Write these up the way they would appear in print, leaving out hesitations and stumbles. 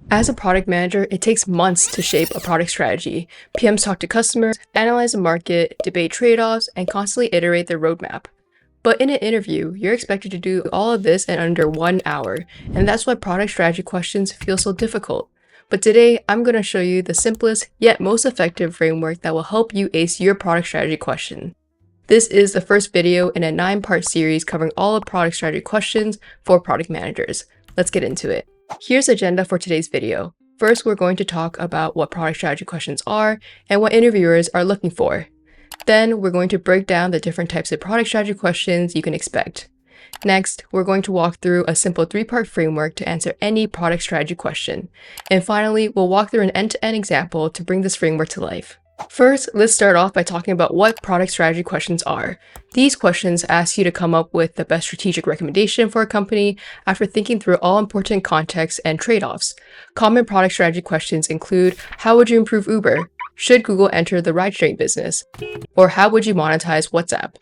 As a product manager, it takes months to shape a product strategy. PMs talk to customers, analyze the market, debate trade-offs, and constantly iterate their roadmap. But in an interview, you're expected to do all of this in under 1 hour, and that's why product strategy questions feel so difficult. But today, I'm going to show you the simplest yet most effective framework that will help you ace your product strategy question. This is the first video in a 9-part series covering all of product strategy questions for product managers. Let's get into it. Here's the agenda for today's video. First, we're going to talk about what product strategy questions are and what interviewers are looking for. Then, we're going to break down the different types of product strategy questions you can expect. Next, we're going to walk through a simple 3-part framework to answer any product strategy question. And finally, we'll walk through an end-to-end example to bring this framework to life. First, let's start off by talking about what product strategy questions are. These questions ask you to come up with the best strategic recommendation for a company after thinking through all important contexts and trade-offs. Common product strategy questions include, how would you improve Uber? Should Google enter the ride-sharing business? Or how would you monetize WhatsApp?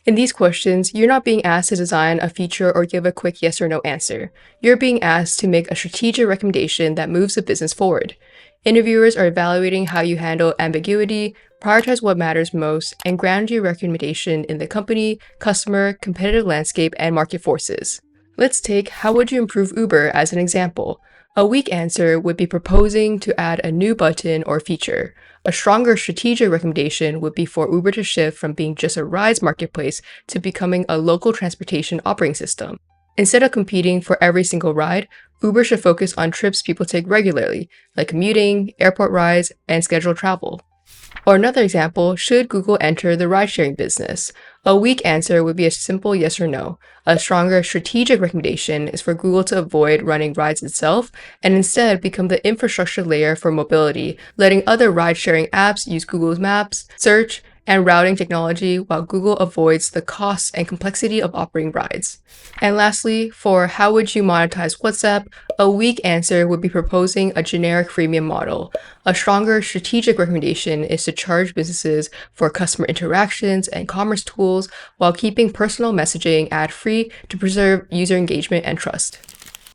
In these questions, you're not being asked to design a feature or give a quick yes or no answer. You're being asked to make a strategic recommendation that moves the business forward. Interviewers are evaluating how you handle ambiguity, prioritize what matters most, and ground your recommendation in the company, customer, competitive landscape, and market forces. Let's take how would you improve Uber as an example. A weak answer would be proposing to add a new button or feature. A stronger strategic recommendation would be for Uber to shift from being just a rides marketplace to becoming a local transportation operating system. Instead of competing for every single ride, Uber should focus on trips people take regularly, like commuting, airport rides, and scheduled travel. Or another example, should Google enter the ride-sharing business? A weak answer would be a simple yes or no. A stronger strategic recommendation is for Google to avoid running rides itself and instead become the infrastructure layer for mobility, letting other ride-sharing apps use Google's Maps, search, and routing technology while Google avoids the costs and complexity of operating rides. And lastly, for how would you monetize WhatsApp, a weak answer would be proposing a generic freemium model. A stronger strategic recommendation is to charge businesses for customer interactions and commerce tools while keeping personal messaging ad-free to preserve user engagement and trust.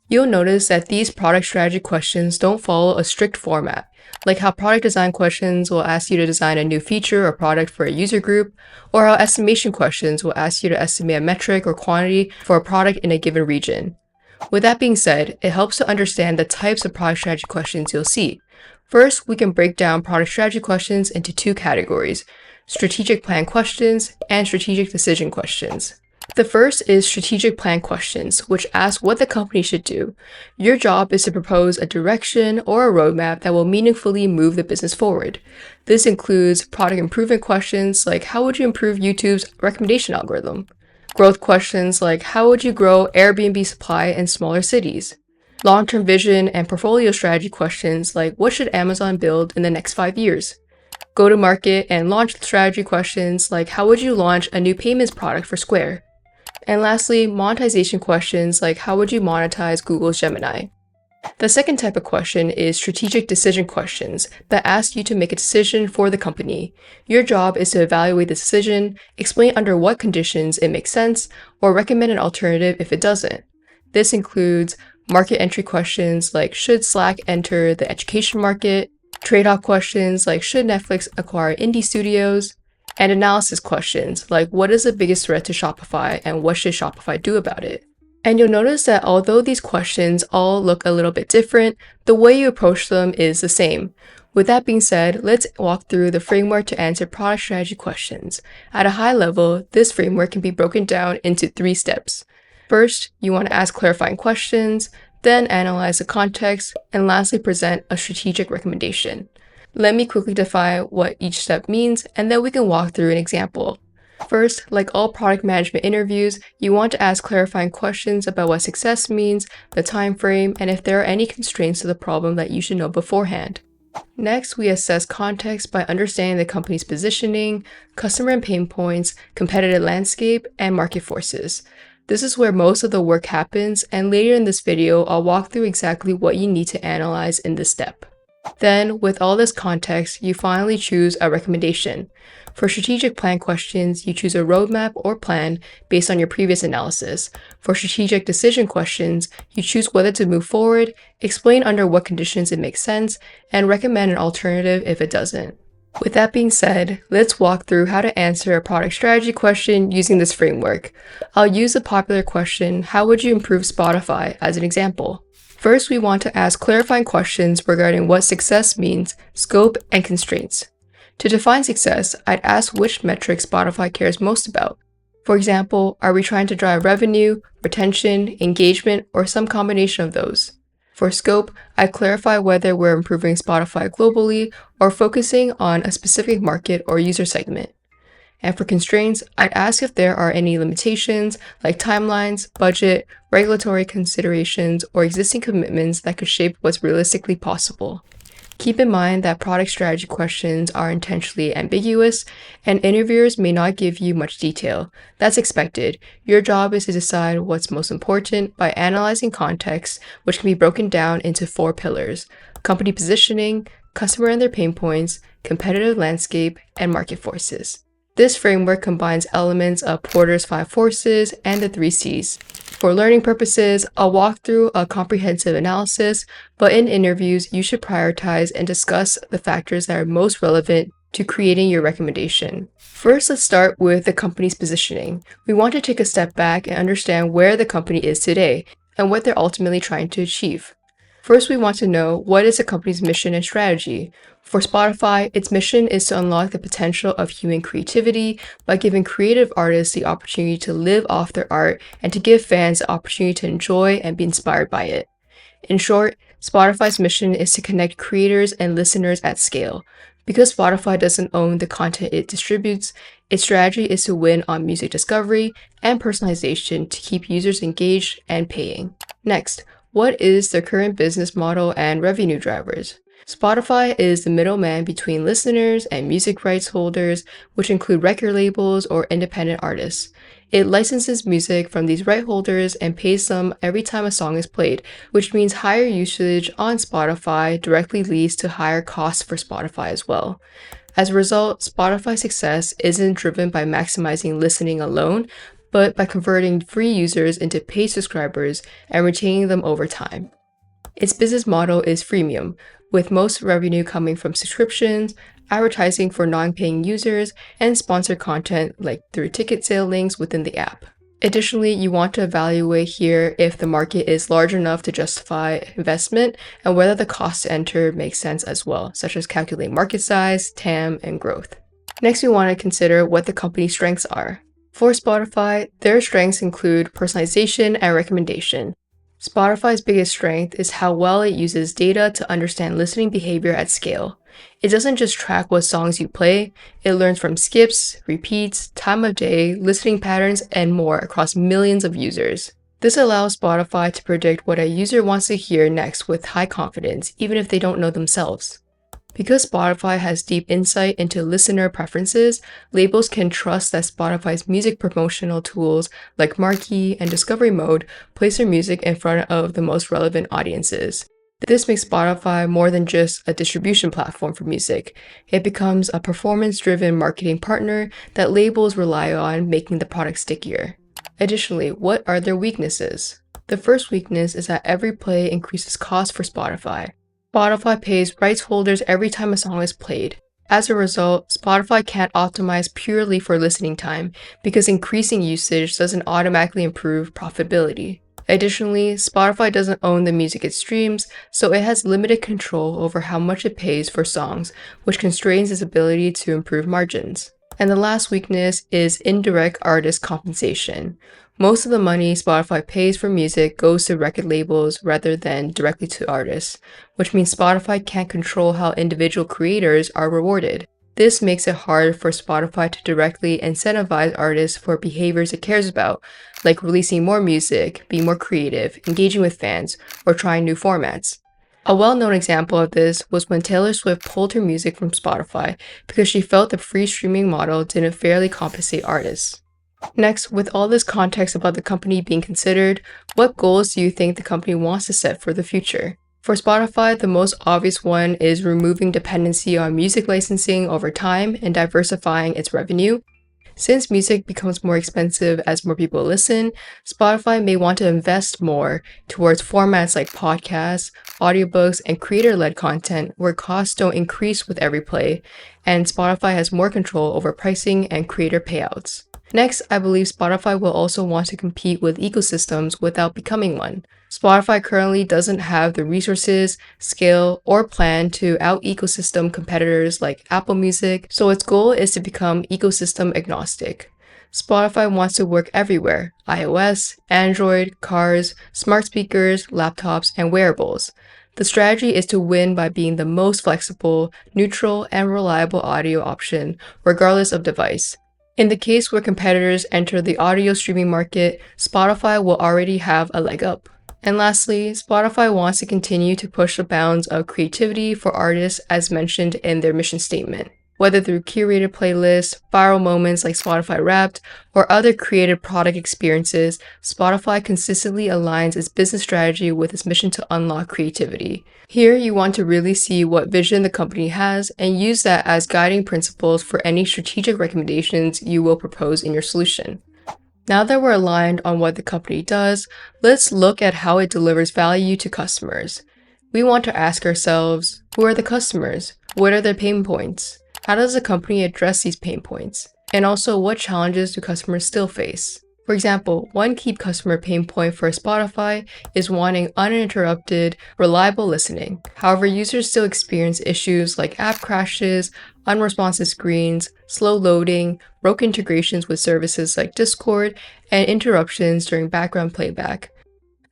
You'll notice that these product strategy questions don't follow a strict format, like how product design questions will ask you to design a new feature or product for a user group, or how estimation questions will ask you to estimate a metric or quantity for a product in a given region. With that being said, it helps to understand the types of product strategy questions you'll see. First, we can break down product strategy questions into 2 categories: strategic plan questions and strategic decision questions. The first is strategic plan questions, which ask what the company should do. Your job is to propose a direction or a roadmap that will meaningfully move the business forward. This includes product improvement questions like how would you improve YouTube's recommendation algorithm? Growth questions like how would you grow Airbnb supply in smaller cities? Long-term vision and portfolio strategy questions like what should Amazon build in the next 5 years? Go-to-market and launch strategy questions like how would you launch a new payments product for Square? And lastly, monetization questions like how would you monetize Google's Gemini? The second type of question is strategic decision questions that ask you to make a decision for the company. Your job is to evaluate the decision, explain under what conditions it makes sense, or recommend an alternative if it doesn't. This includes market entry questions like should Slack enter the education market, trade-off questions like should Netflix acquire indie studios, and analysis questions like what is the biggest threat to Shopify and what should Shopify do about it? And you'll notice that although these questions all look a little bit different, the way you approach them is the same. With that being said, let's walk through the framework to answer product strategy questions. At a high level, this framework can be broken down into 3 steps. First, you want to ask clarifying questions, then analyze the context, and lastly present a strategic recommendation. Let me quickly define what each step means, and then we can walk through an example. First, like all product management interviews, you want to ask clarifying questions about what success means, the time frame, and if there are any constraints to the problem that you should know beforehand. Next, we assess context by understanding the company's positioning, customer and pain points, competitive landscape, and market forces. This is where most of the work happens, and later in this video, I'll walk through exactly what you need to analyze in this step. Then, with all this context, you finally choose a recommendation. For strategic plan questions, you choose a roadmap or plan based on your previous analysis. For strategic decision questions, you choose whether to move forward, explain under what conditions it makes sense, and recommend an alternative if it doesn't. With that being said, let's walk through how to answer a product strategy question using this framework. I'll use the popular question, how would you improve Spotify, as an example. First, we want to ask clarifying questions regarding what success means, scope, and constraints. To define success, I'd ask which metrics Spotify cares most about. For example, are we trying to drive revenue, retention, engagement, or some combination of those? For scope, I'd clarify whether we're improving Spotify globally or focusing on a specific market or user segment. And for constraints, I'd ask if there are any limitations like timelines, budget, regulatory considerations, or existing commitments that could shape what's realistically possible. Keep in mind that product strategy questions are intentionally ambiguous, and interviewers may not give you much detail. That's expected. Your job is to decide what's most important by analyzing context, which can be broken down into 4 pillars: company positioning, customer and their pain points, competitive landscape, and market forces. This framework combines elements of Porter's 5 forces and the 3 C's. For learning purposes, I'll walk through a comprehensive analysis, but in interviews, you should prioritize and discuss the factors that are most relevant to creating your recommendation. First, let's start with the company's positioning. We want to take a step back and understand where the company is today and what they're ultimately trying to achieve. First, we want to know what is the company's mission and strategy. For Spotify, its mission is to unlock the potential of human creativity by giving creative artists the opportunity to live off their art and to give fans the opportunity to enjoy and be inspired by it. In short, Spotify's mission is to connect creators and listeners at scale. Because Spotify doesn't own the content it distributes, its strategy is to win on music discovery and personalization to keep users engaged and paying. Next, what is their current business model and revenue drivers? Spotify is the middleman between listeners and music rights holders, which include record labels or independent artists. It licenses music from these right holders and pays them every time a song is played, which means higher usage on Spotify directly leads to higher costs for Spotify as well. As a result, Spotify's success isn't driven by maximizing listening alone, but by converting free users into paid subscribers and retaining them over time. Its business model is freemium, with most revenue coming from subscriptions, advertising for non-paying users, and sponsored content like through ticket sale links within the app. Additionally, you want to evaluate here if the market is large enough to justify investment and whether the cost to enter makes sense as well, such as calculating market size, TAM, and growth. Next, we want to consider what the company's strengths are. For Spotify, their strengths include personalization and recommendation. Spotify's biggest strength is how well it uses data to understand listening behavior at scale. It doesn't just track what songs you play, it learns from skips, repeats, time of day, listening patterns, and more across millions of users. This allows Spotify to predict what a user wants to hear next with high confidence, even if they don't know themselves. Because Spotify has deep insight into listener preferences, labels can trust that Spotify's music promotional tools like Marquee and Discovery Mode place their music in front of the most relevant audiences. This makes Spotify more than just a distribution platform for music. It becomes a performance-driven marketing partner that labels rely on, making the product stickier. Additionally, what are their weaknesses? The first weakness is that every play increases cost for Spotify. Spotify pays rights holders every time a song is played. As a result, Spotify can't optimize purely for listening time because increasing usage doesn't automatically improve profitability. Additionally, Spotify doesn't own the music it streams, so it has limited control over how much it pays for songs, which constrains its ability to improve margins. And the last weakness is indirect artist compensation. Most of the money Spotify pays for music goes to record labels rather than directly to artists, which means Spotify can't control how individual creators are rewarded. This makes it hard for Spotify to directly incentivize artists for behaviors it cares about, like releasing more music, being more creative, engaging with fans, or trying new formats. A well-known example of this was when Taylor Swift pulled her music from Spotify because she felt the free streaming model didn't fairly compensate artists. Next, with all this context about the company being considered, what goals do you think the company wants to set for the future? For Spotify, the most obvious one is removing dependency on music licensing over time and diversifying its revenue. Since music becomes more expensive as more people listen, Spotify may want to invest more towards formats like podcasts, audiobooks, and creator-led content where costs don't increase with every play, and Spotify has more control over pricing and creator payouts. Next, I believe Spotify will also want to compete with ecosystems without becoming one. Spotify currently doesn't have the resources, scale, or plan to out-ecosystem competitors like Apple Music, so its goal is to become ecosystem agnostic. Spotify wants to work everywhere: iOS, Android, cars, smart speakers, laptops, and wearables. The strategy is to win by being the most flexible, neutral, and reliable audio option, regardless of device. In the case where competitors enter the audio streaming market, Spotify will already have a leg up. And lastly, Spotify wants to continue to push the bounds of creativity for artists as mentioned in their mission statement. Whether through curated playlists, viral moments like Spotify Wrapped, or other creative product experiences, Spotify consistently aligns its business strategy with its mission to unlock creativity. Here, you want to really see what vision the company has and use that as guiding principles for any strategic recommendations you will propose in your solution. Now that we're aligned on what the company does, let's look at how it delivers value to customers. We want to ask ourselves, who are the customers? What are their pain points? How does the company address these pain points? And also, what challenges do customers still face? For example, one key customer pain point for Spotify is wanting uninterrupted, reliable listening. However, users still experience issues like app crashes, unresponsive screens, slow loading, broken integrations with services like Discord, and interruptions during background playback.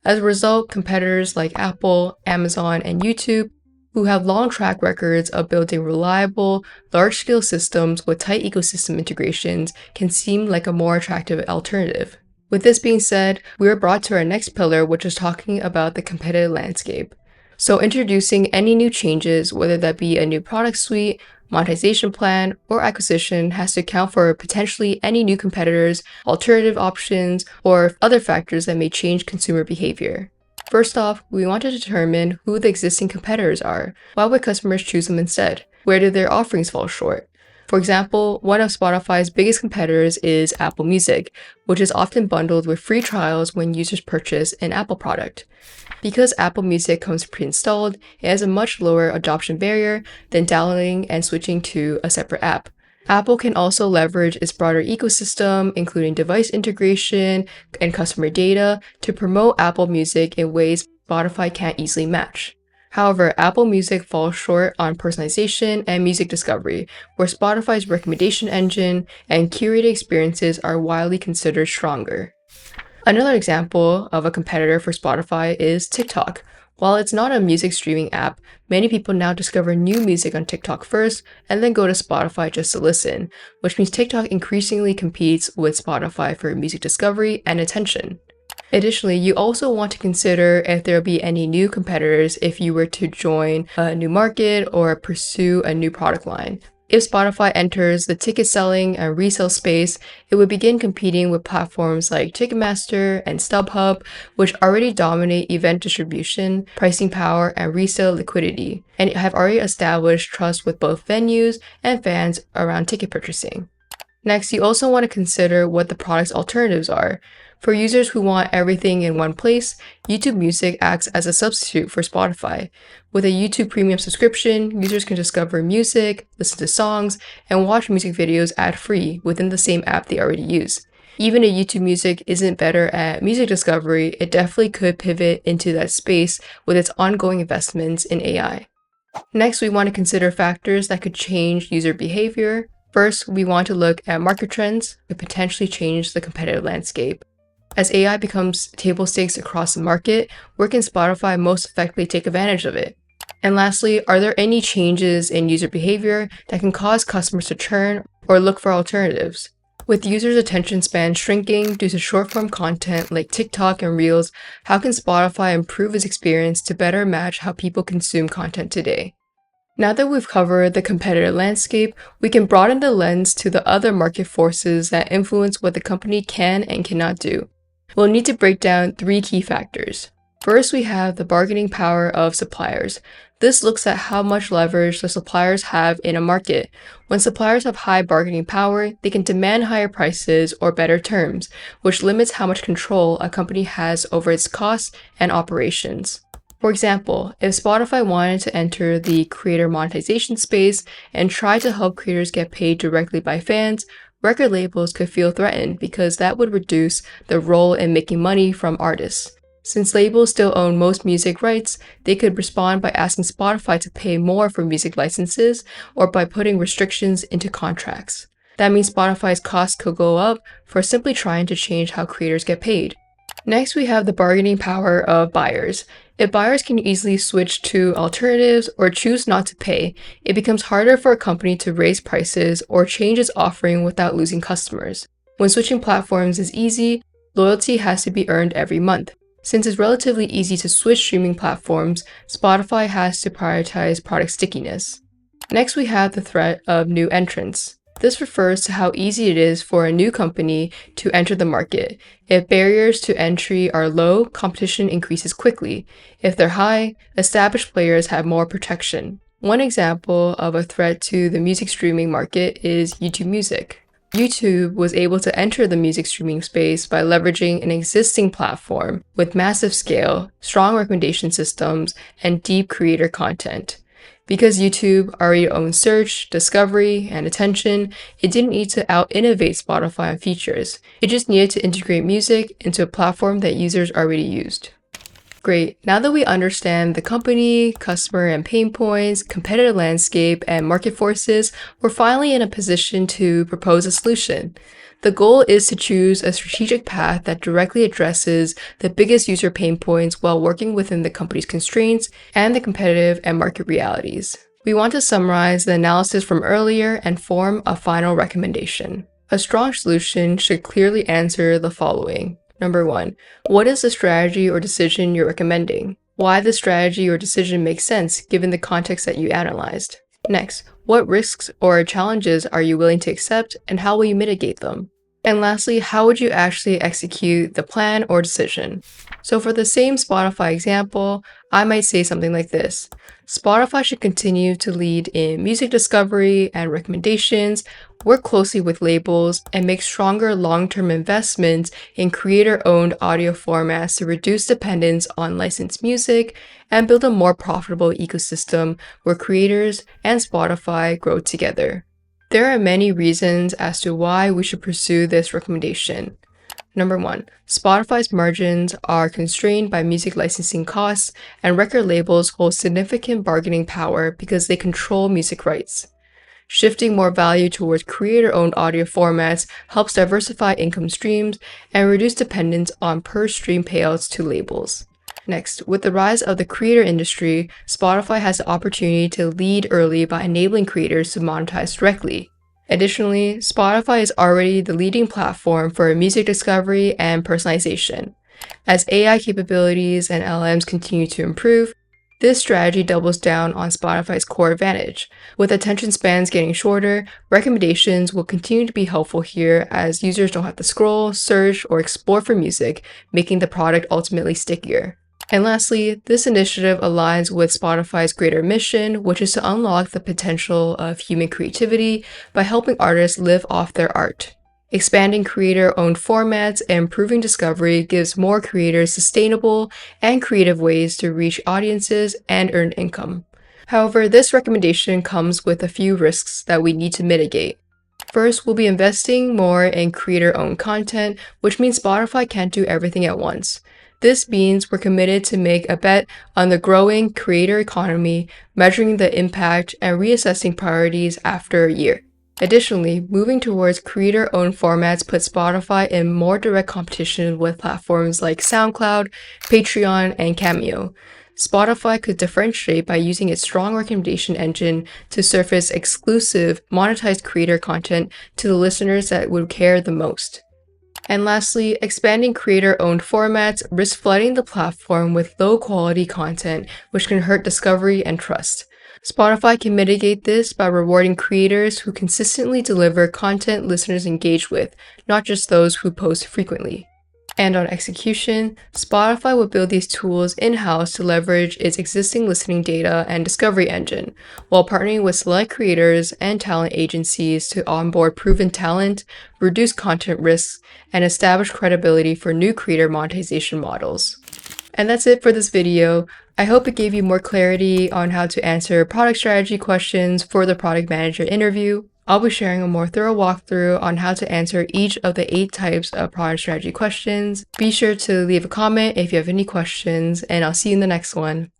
As a result, competitors like Apple, Amazon, and YouTube, who have long track records of building reliable, large-scale systems with tight ecosystem integrations, can seem like a more attractive alternative. With this being said, we are brought to our next pillar, which is talking about the competitive landscape. So introducing any new changes, whether that be a new product suite, monetization plan, or acquisition, has to account for potentially any new competitors, alternative options, or other factors that may change consumer behavior. First off, we want to determine who the existing competitors are. Why would customers choose them instead? Where do their offerings fall short? For example, one of Spotify's biggest competitors is Apple Music, which is often bundled with free trials when users purchase an Apple product. Because Apple Music comes pre-installed, it has a much lower adoption barrier than downloading and switching to a separate app. Apple can also leverage its broader ecosystem, including device integration and customer data, to promote Apple Music in ways Spotify can't easily match. However, Apple Music falls short on personalization and music discovery, where Spotify's recommendation engine and curated experiences are widely considered stronger. Another example of a competitor for Spotify is TikTok. While it's not a music streaming app, many people now discover new music on TikTok first and then go to Spotify just to listen, which means TikTok increasingly competes with Spotify for music discovery and attention. Additionally, you also want to consider if there will be any new competitors if you were to join a new market or pursue a new product line. If Spotify enters the ticket selling and resale space, it would begin competing with platforms like Ticketmaster and StubHub, which already dominate event distribution, pricing power, and resale liquidity, and have already established trust with both venues and fans around ticket purchasing. Next, you also want to consider what the product's alternatives are. For users who want everything in one place, YouTube Music acts as a substitute for Spotify. With a YouTube Premium subscription, users can discover music, listen to songs, and watch music videos ad-free within the same app they already use. Even if YouTube Music isn't better at music discovery, it definitely could pivot into that space with its ongoing investments in AI. Next, we want to consider factors that could change user behavior. First, we want to look at market trends that could potentially change the competitive landscape. As AI becomes table stakes across the market, where can Spotify most effectively take advantage of it? And lastly, are there any changes in user behavior that can cause customers to churn or look for alternatives? With users' attention span shrinking due to short-form content like TikTok and Reels, how can Spotify improve its experience to better match how people consume content today? Now that we've covered the competitive landscape, we can broaden the lens to the other market forces that influence what the company can and cannot do. We'll need to break down 3 key factors. First, we have the bargaining power of suppliers. This looks at how much leverage the suppliers have in a market. When suppliers have high bargaining power, they can demand higher prices or better terms, which limits how much control a company has over its costs and operations. For example, if Spotify wanted to enter the creator monetization space and try to help creators get paid directly by fans, record labels could feel threatened because that would reduce their role in making money from artists. Since labels still own most music rights, they could respond by asking Spotify to pay more for music licenses or by putting restrictions into contracts. That means Spotify's costs could go up for simply trying to change how creators get paid. Next, we have the bargaining power of buyers. If buyers can easily switch to alternatives or choose not to pay, it becomes harder for a company to raise prices or change its offering without losing customers. When switching platforms is easy, loyalty has to be earned every month. Since it's relatively easy to switch streaming platforms, Spotify has to prioritize product stickiness. Next, we have the threat of new entrants. This refers to how easy it is for a new company to enter the market. If barriers to entry are low, competition increases quickly. If they're high, established players have more protection. One example of a threat to the music streaming market is YouTube Music. YouTube was able to enter the music streaming space by leveraging an existing platform with massive scale, strong recommendation systems, and deep creator content. Because YouTube already owns search, discovery, and attention, it didn't need to out-innovate Spotify on features. It just needed to integrate music into a platform that users already used. Great. Now that we understand the company, customer and pain points, competitive landscape, and market forces, we're finally in a position to propose a solution. The goal is to choose a strategic path that directly addresses the biggest user pain points while working within the company's constraints and the competitive and market realities. We want to summarize the analysis from earlier and form a final recommendation. A strong solution should clearly answer the following. Number 1. What is the strategy or decision you're recommending? Why the strategy or decision makes sense given the context that you analyzed? Next, what risks or challenges are you willing to accept and how will you mitigate them? And lastly, how would you actually execute the plan or decision? So for the same Spotify example, I might say something like this. Spotify should continue to lead in music discovery and recommendations, work closely with labels, and make stronger long-term investments in creator-owned audio formats to reduce dependence on licensed music and build a more profitable ecosystem where creators and Spotify grow together. There are many reasons as to why we should pursue this recommendation. Number 1, Spotify's margins are constrained by music licensing costs, and record labels hold significant bargaining power because they control music rights. Shifting more value towards creator-owned audio formats helps diversify income streams and reduce dependence on per-stream payouts to labels. Next, with the rise of the creator industry, Spotify has the opportunity to lead early by enabling creators to monetize directly. Additionally, Spotify is already the leading platform for music discovery and personalization. As AI capabilities and LLMs continue to improve, this strategy doubles down on Spotify's core advantage. With attention spans getting shorter, recommendations will continue to be helpful here as users don't have to scroll, search, or explore for music, making the product ultimately stickier. And lastly, this initiative aligns with Spotify's greater mission, which is to unlock the potential of human creativity by helping artists live off their art. Expanding creator-owned formats and improving discovery gives more creators sustainable and creative ways to reach audiences and earn income. However, this recommendation comes with a few risks that we need to mitigate. First, we'll be investing more in creator-owned content, which means Spotify can't do everything at once. This means we're committed to make a bet on the growing creator economy, measuring the impact and reassessing priorities after a year. Additionally, moving towards creator-owned formats puts Spotify in more direct competition with platforms like SoundCloud, Patreon, and Cameo. Spotify could differentiate by using its strong recommendation engine to surface exclusive, monetized creator content to the listeners that would care the most. And lastly, expanding creator-owned formats risks flooding the platform with low-quality content, which can hurt discovery and trust. Spotify can mitigate this by rewarding creators who consistently deliver content listeners engage with, not just those who post frequently. And on execution, Spotify would build these tools in-house to leverage its existing listening data and discovery engine, while partnering with select creators and talent agencies to onboard proven talent, reduce content risks, and establish credibility for new creator monetization models. And that's it for this video. I hope it gave you more clarity on how to answer product strategy questions for the product manager interview. I'll be sharing a more thorough walkthrough on how to answer each of the 8 types of product strategy questions. Be sure to leave a comment if you have any questions, and I'll see you in the next one.